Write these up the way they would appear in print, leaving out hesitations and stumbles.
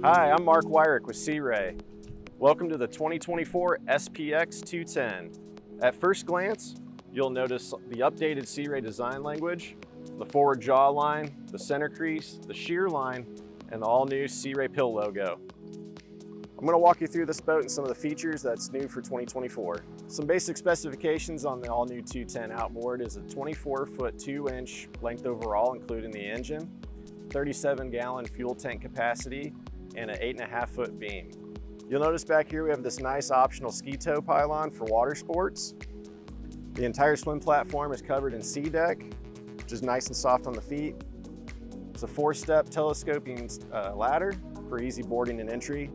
Hi, I'm Mark Wyrick with Sea Ray. Welcome to the 2024 SPX 210. At first glance, you'll notice the updated Sea Ray design language, the forward jaw line, the center crease, the shear line, and the all-new Sea Ray Pill logo. I'm going to walk you through this boat and some of the features that's new for 2024. Some basic specifications on the all-new 210 Outboard is a 24-foot 2-inch length overall, including the engine, 37-gallon fuel tank capacity, and an 8.5-foot beam. You'll notice back here we have this nice optional ski tow pylon for water sports. The entire swim platform is covered in sea deck, which is nice and soft on the feet. It's a 4-step telescoping ladder for easy boarding and entry.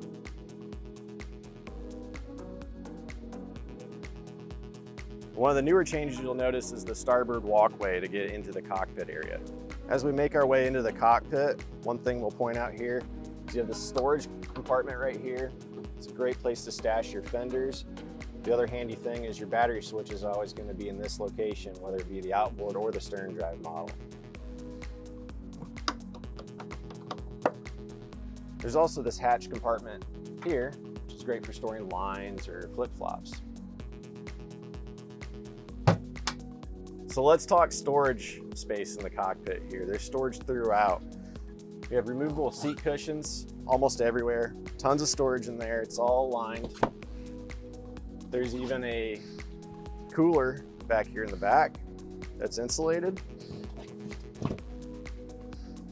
One of the newer changes you'll notice is the starboard walkway to get into the cockpit area. As we make our way into the cockpit, one thing we'll point out here is you have the storage compartment right here. It's a great place to stash your fenders. The other handy thing is your battery switch is always going to be in this location, whether it be the outboard or the stern drive model. There's also this hatch compartment here, which is great for storing lines or flip-flops. So let's talk storage space in the cockpit here. There's storage throughout. We have removable seat cushions almost everywhere. Tons of storage in there. It's all lined. There's even a cooler back here in the back that's insulated.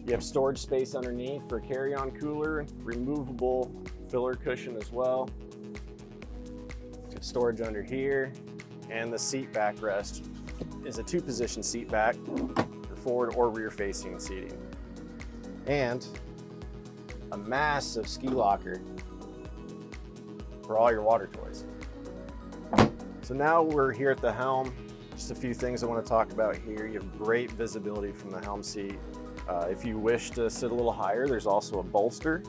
You have storage space underneath for carry-on cooler, removable filler cushion as well. Storage under here, and the seat backrest is a 2-position seat back for forward or rear facing seating. And a massive ski locker for all your water toys. So now we're here at the helm. Just a few things I want to talk about here. You have great visibility from the helm seat. If you wish to sit a little higher, there's also a bolster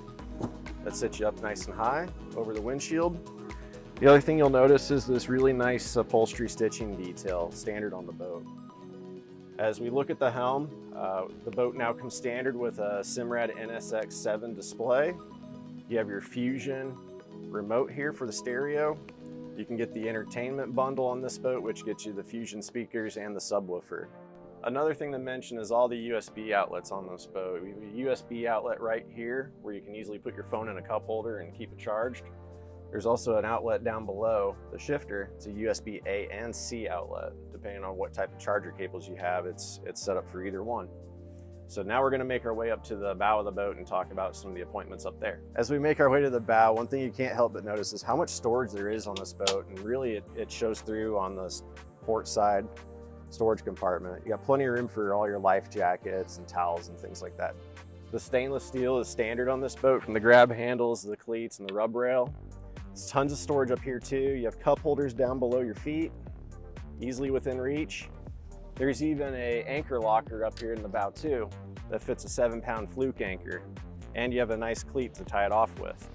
that sits you up nice and high over the windshield. The other thing you'll notice is this really nice upholstery stitching detail, standard on the boat. As we look at the helm, the boat now comes standard with a Simrad NSX7 display. You have your Fusion remote here for the stereo. You can get the entertainment bundle on this boat, which gets you the Fusion speakers and the subwoofer. Another thing to mention is all the USB outlets on this boat. We have a USB outlet right here where you can easily put your phone in a cup holder and keep it charged. There's also an outlet down below the shifter. It's a USB A and C outlet. Depending on what type of charger cables you have, it's set up for either one. So now we're gonna make our way up to the bow of the boat and talk about some of the appointments up there. As we make our way to the bow, one thing you can't help but notice is how much storage there is on this boat, and really it shows through on the port side storage compartment. You got plenty of room for all your life jackets and towels and things like that. The stainless steel is standard on this boat, from the grab handles, the cleats, and the rub rail. There's tons of storage up here too. You have cup holders down below your feet, easily within reach. There's even an anchor locker up here in the bow too that fits a 7-pound fluke anchor, and you have a nice cleat to tie it off with.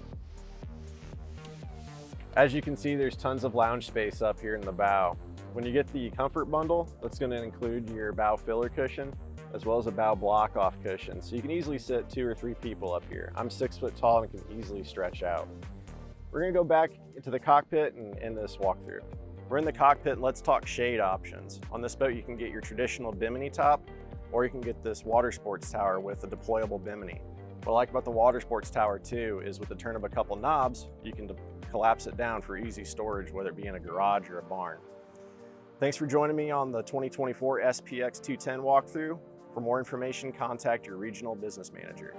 As you can see, there's tons of lounge space up here in the bow. When you get the comfort bundle, that's going to include your bow filler cushion as well as a bow block off cushion, so you can easily sit 2 or 3 people up here. I'm 6 foot tall and can easily stretch out. We're gonna go back into the cockpit and end this walkthrough. We're in the cockpit and let's talk shade options. On this boat, you can get your traditional bimini top, or you can get this water sports tower with a deployable bimini. What I like about the water sports tower too is with the turn of a couple knobs, you can collapse it down for easy storage, whether it be in a garage or a barn. Thanks for joining me on the 2024 SPX 210 walkthrough. For more information, contact your regional business manager.